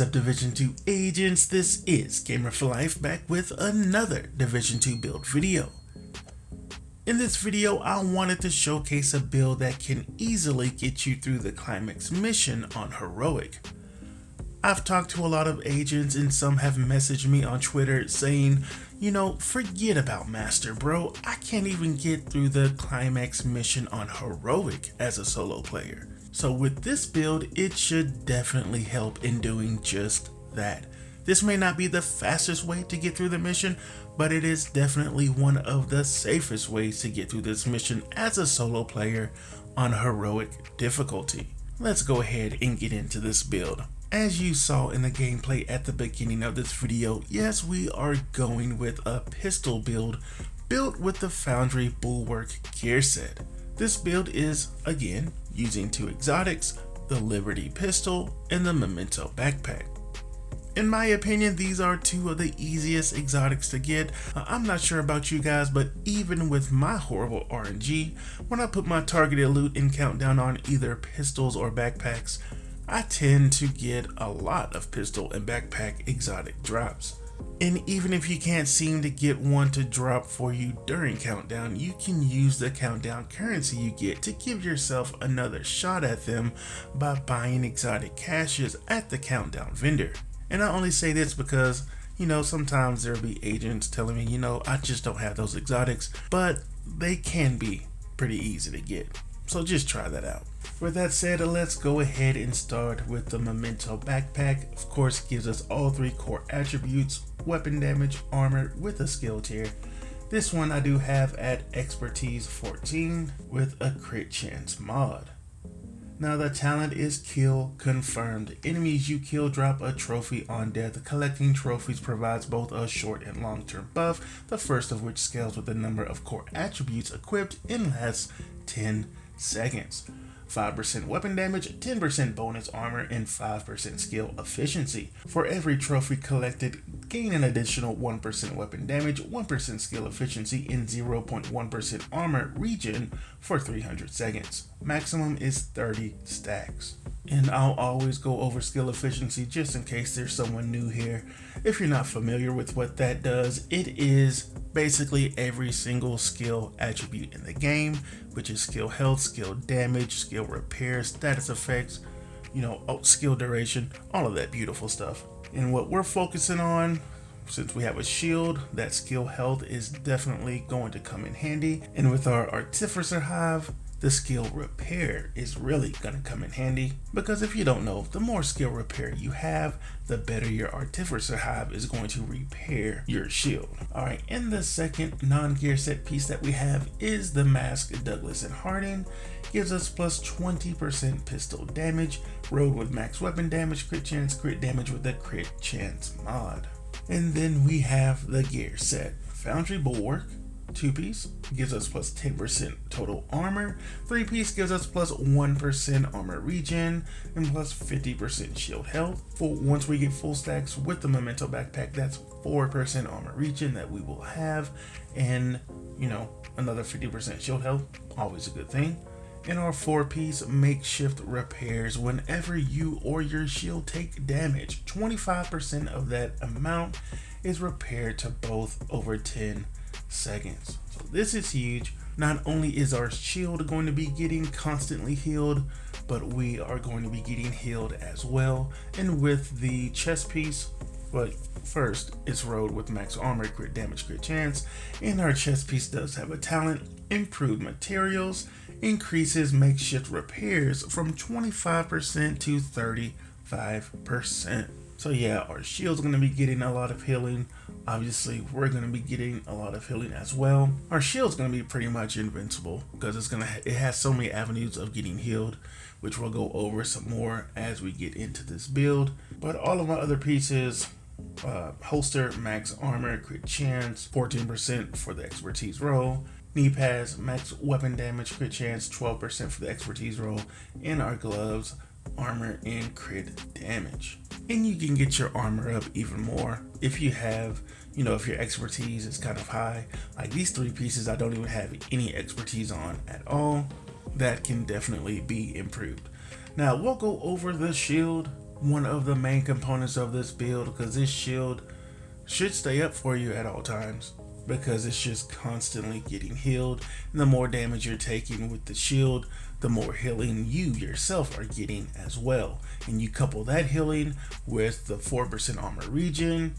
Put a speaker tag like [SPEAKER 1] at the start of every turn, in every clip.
[SPEAKER 1] up, Division 2 agents? This is Gamer for Life back with another Division 2 build video. In this video, I wanted to showcase a build that can easily get you through the Climax mission on Heroic. I've talked to a lot of agents and some have messaged me on Twitter saying, forget about Master, bro. I can't even get through the Climax mission on Heroic as a solo player. So with this build, it should definitely help in doing just that. This may not be the fastest way to get through the mission, but it is definitely one of the safest ways to get through this mission as a solo player on Heroic difficulty. Let's go ahead and get into this build. As you saw in the gameplay at the beginning of this video, yes, we are going with a pistol build built with the Foundry Bulwark gear set. This build is, again, using two exotics, the Liberty pistol and the Memento backpack. In my opinion, these are two of the easiest exotics to get. I'm not sure about you guys, but even with my horrible RNG, when I put my targeted loot in countdown on either pistols or backpacks, I tend to get a lot of pistol and backpack exotic drops. And even if you can't seem to get one to drop for you during countdown, you can use the countdown currency you get to give yourself another shot at them by buying exotic caches at the countdown vendor. And I only say this because, sometimes there'll be agents telling me, I just don't have those exotics, but they can be pretty easy to get. So just try that out. With that said, let's go ahead and start with the Memento backpack. Of course, gives us all three core attributes: weapon damage, armor with a skill tier. This one I do have at expertise 14 with a crit chance mod. Now the talent is kill confirmed. Enemies you kill drop a trophy on death. Collecting trophies provides both a short and long term buff, the first of which scales with the number of core attributes equipped in lasts 10 seconds. 5% weapon damage, 10% bonus armor, and 5% skill efficiency. For every trophy collected, gain an additional 1% weapon damage, 1% skill efficiency, and 0.1% armor regen for 300 seconds. Maximum is 30 stacks. And I'll always go over skill efficiency just in case there's someone new here. If you're not familiar with what that does, it is basically every single skill attribute in the game, which is skill health, skill damage, skill repair, status effects, skill duration, all of that beautiful stuff. And what we're focusing on, since we have a shield, that skill health is definitely going to come in handy. And with our Artificer Hive, the skill repair is really going to come in handy, because if you don't know, the more skill repair you have, the better your Artificer Hive is going to repair your shield. Alright, and the second non-gear set piece that we have is the Mask Douglas and Harding. Gives us plus 20% pistol damage, rogue with max weapon damage, crit damage with the crit chance mod. And then we have the gear set. Foundry Bulwark, 2-piece gives us plus 10% total armor, 3-piece gives us plus 1% armor regen, and plus 50% shield health. Once we get full stacks with the Memento backpack, that's 4% armor regen that we will have, and another 50% shield health, always a good thing. And our 4-piece makeshift repairs whenever you or your shield take damage. 25% of that amount is repaired to both over 10 seconds. So this is huge. Not only is our shield going to be getting constantly healed, but we are going to be getting healed as well. And with the chest piece, but first it's rolled with max armor, crit damage, crit chance, and our chest piece does have a talent: improved materials, increases makeshift repairs from 25% to 35%. So yeah, our shield's going to be getting a lot of healing. Obviously, we're going to be getting a lot of healing as well. Our shield's going to be pretty much invincible because it has so many avenues of getting healed, which we'll go over some more as we get into this build. But all of my other pieces, holster, max armor, crit chance, 14% for the expertise roll. Knee pads, max weapon damage, crit chance, 12% for the expertise roll. And our gloves, armor and crit damage. And you can get your armor up even more if you have, if your expertise is kind of high. Like these 3 pieces, I don't even have any expertise on at all. That can definitely be improved. Now we'll go over the shield one of the main components of this build, because this shield should stay up for you at all times, because it's just constantly getting healed. And the more damage you're taking with the shield, the more healing you yourself are getting as well. And you couple that healing with the 4% armor regen,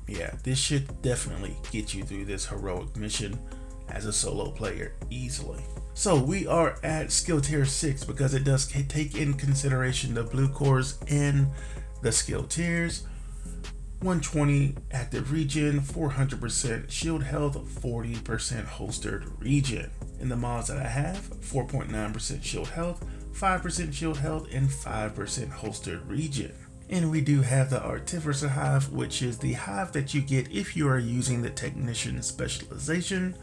[SPEAKER 1] yeah, this should definitely get you through this heroic mission as a solo player easily. So we are at skill tier 6 because it does take in consideration the blue cores in the skill tiers. 120 active regen, 400% shield health, 40% holstered regen. In the mods that I have, 4.9% shield health, 5% shield health, and 5% holstered regen. And we do have the Artificer Hive, which is the hive that you get if you are using the Technician specialization.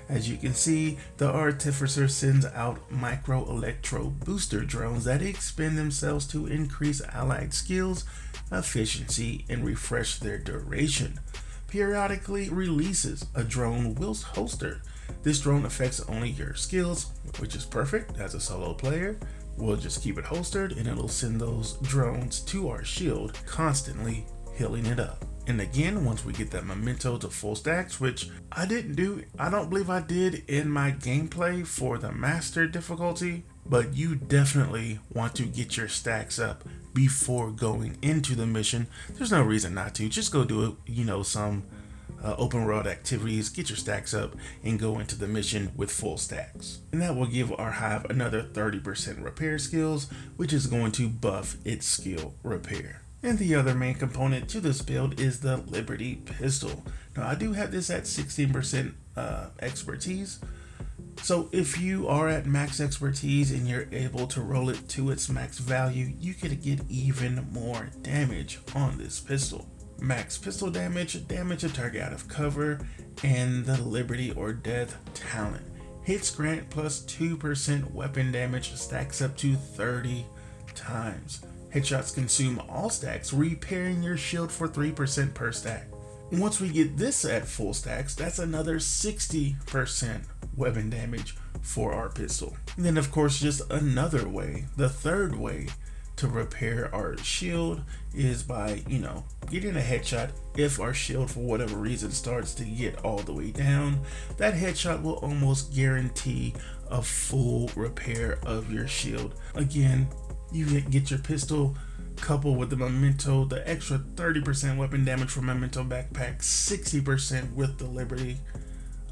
[SPEAKER 1] As you can see, the Artificer sends out micro-electro booster drones that expend themselves to increase allied skills, efficiency, and refresh their duration. Periodically releases a drone whilst holstered. This drone affects only your skills, which is perfect as a solo player. We'll just keep it holstered and it'll send those drones to our shield, constantly healing it up. And again, once we get that Memento to full stacks, which I don't believe I did in my gameplay for the master difficulty, but you definitely want to get your stacks up before going into the mission. There's no reason not to. Just go do some open world activities, get your stacks up, and go into the mission with full stacks. And that will give our hive another 30% repair skills, which is going to buff its skill repair. And the other main component to this build is the Liberty pistol. Now I do have this at 16% expertise. So if you are at max expertise and you're able to roll it to its max value, you can get even more damage on this pistol. Max pistol damage, damage a target out of cover, and the Liberty or Death talent. Hits grant plus 2% weapon damage stacks up to 30 times. Headshots consume all stacks, repairing your shield for 3% per stack. Once we get this at full stacks, that's another 60% weapon damage for our pistol. And then of course, just another way, the third way to repair our shield is by, getting a headshot. If our shield for whatever reason starts to get all the way down, that headshot will almost guarantee a full repair of your shield. Again, you get your pistol coupled with the Memento, the extra 30% weapon damage from Memento backpack, 60% with the Liberty.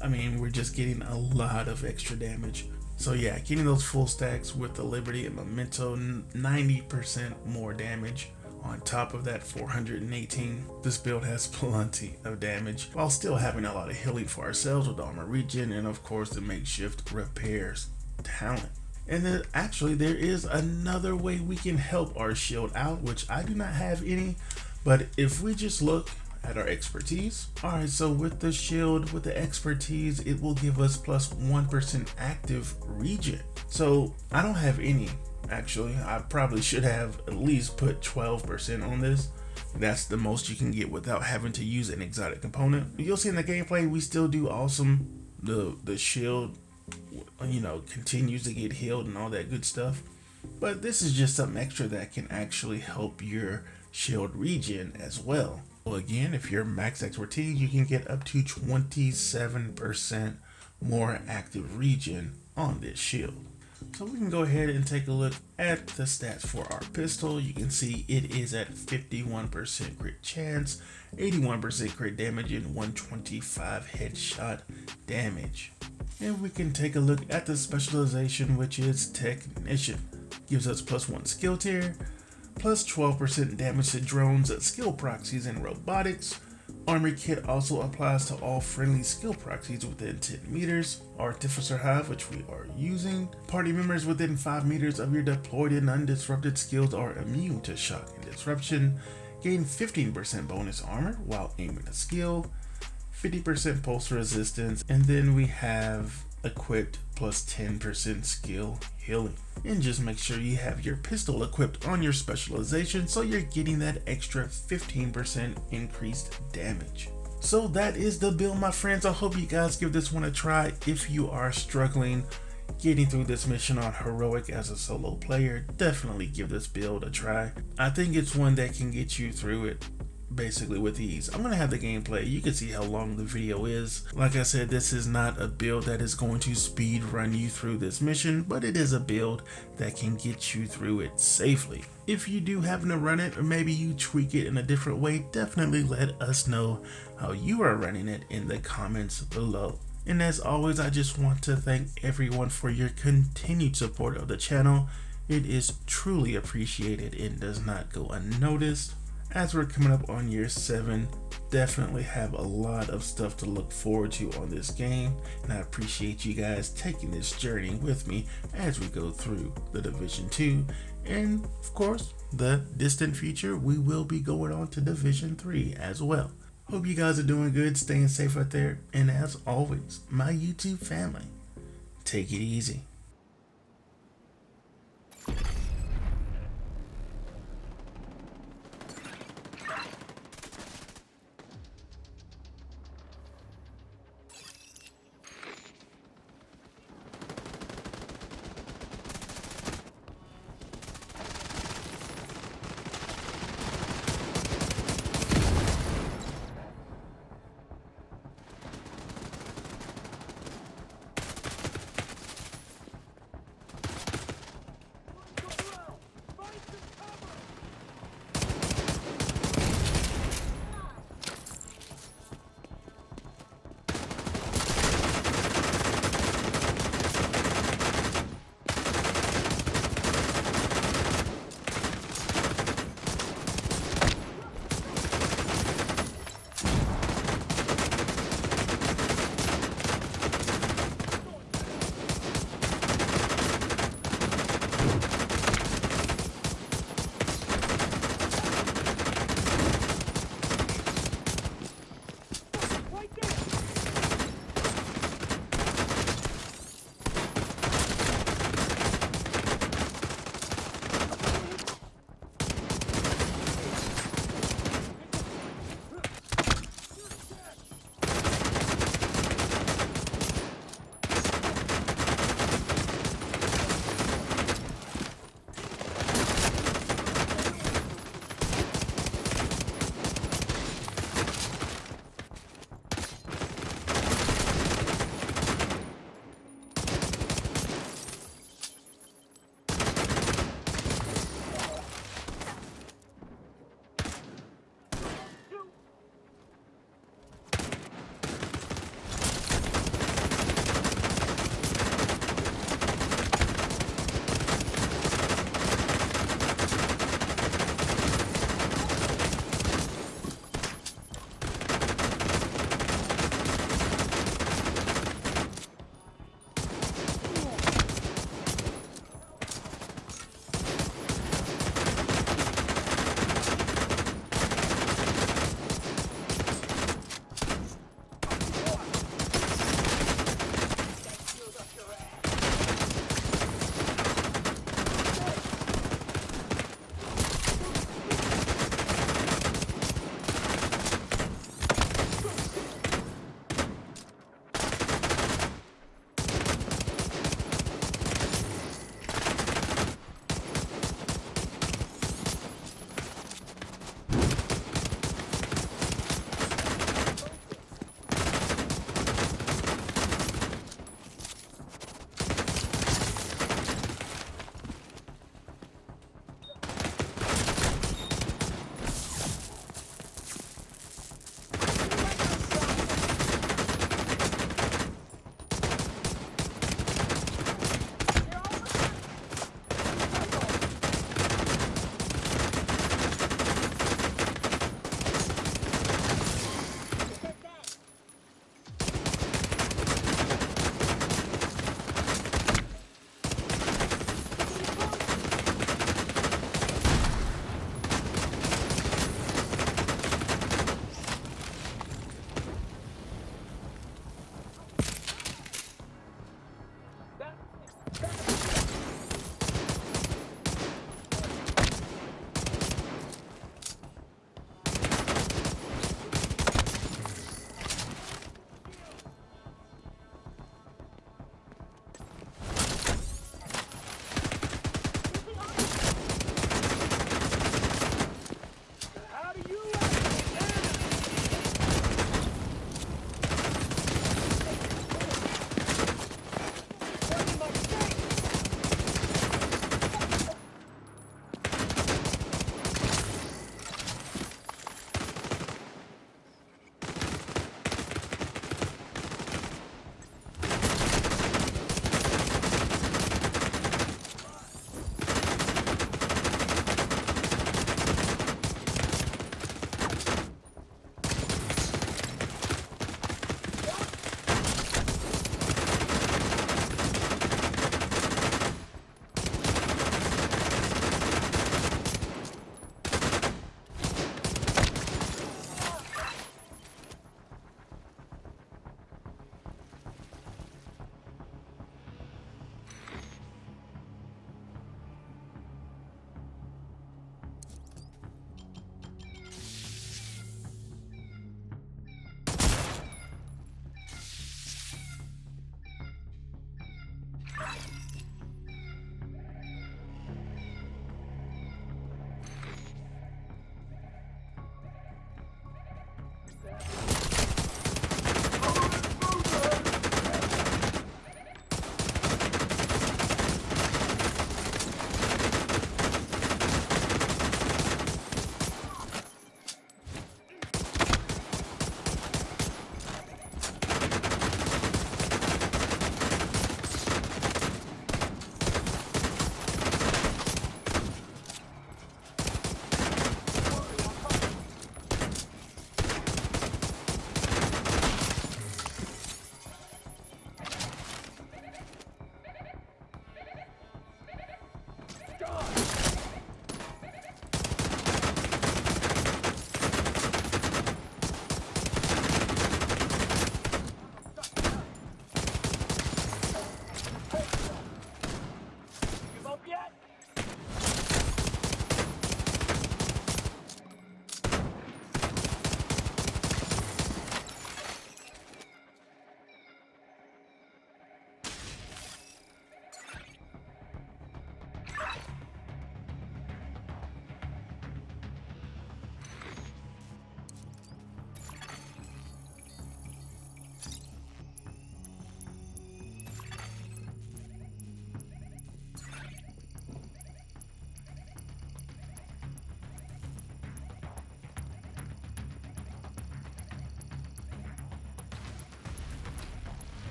[SPEAKER 1] I mean, we're just getting a lot of extra damage. So yeah, getting those full stacks with the Liberty and Memento, 90% more damage on top of that 418. This build has plenty of damage while still having a lot of healing for ourselves with armor regen and of course the makeshift repairs talent. And then actually there is another way we can help our shield out, which I do not have any, but if we just look at our expertise. Alright, so with the shield, with the expertise, it will give us plus 1% active regen. So I don't have any, actually. I probably should have at least put 12% on this. That's the most you can get without having to use an exotic component. You'll see in the gameplay, we still do awesome. The shield, continues to get healed and all that good stuff. But this is just something extra that can actually help your shield regen as well. Well, again, if you're max expertise, you can get up to 27% more active regen on this shield. So we can go ahead and take a look at the stats for our pistol. You can see it is at 51% crit chance, 81% crit damage, and 125 headshot damage. And we can take a look at the specialization, which is Technician. Gives us plus 1 skill tier, plus 12% damage to drones, skill proxies, and robotics. Armor kit also applies to all friendly skill proxies within 10 meters. Artificer Hive, which we are using. Party members within 5 meters of your deployed and undisrupted skills are immune to shock and disruption. Gain 15% bonus armor while aiming a skill. 50% pulse resistance. And then we have equipped plus 10% skill healing. And just make sure you have your pistol equipped on your specialization so you're getting that extra 15% increased damage. So that is the build, my friends. I hope you guys give this one a try if you are struggling getting through this mission on heroic as a solo player, definitely give this build a try. I think it's one that can get you through it basically with ease. I'm gonna have the gameplay. You can see how long the video is. Like I said, this is not a build that is going to speed run you through this mission, but it is a build that can get you through it safely. If you do happen to run it, or maybe you tweak it in a different way, definitely let us know how you are running it in the comments below. And as always, I just want to thank everyone for your continued support of the channel. It is truly appreciated and does not go unnoticed. As we're coming up on year 7, definitely have a lot of stuff to look forward to on this game, and I appreciate you guys taking this journey with me as we go through the Division 2, and of course, the distant future, we will be going on to Division 3 as well. Hope you guys are doing good, staying safe out there, and as always, my YouTube family, take it easy.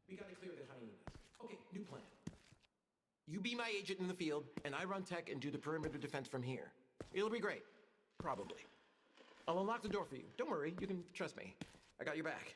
[SPEAKER 2] We gotta clear the hyenas. Okay, new plan. You be my agent in the field, and I run tech and do the perimeter defense from here. It'll be great. Probably. I'll unlock the door for you. Don't worry, you can trust me. I got your back.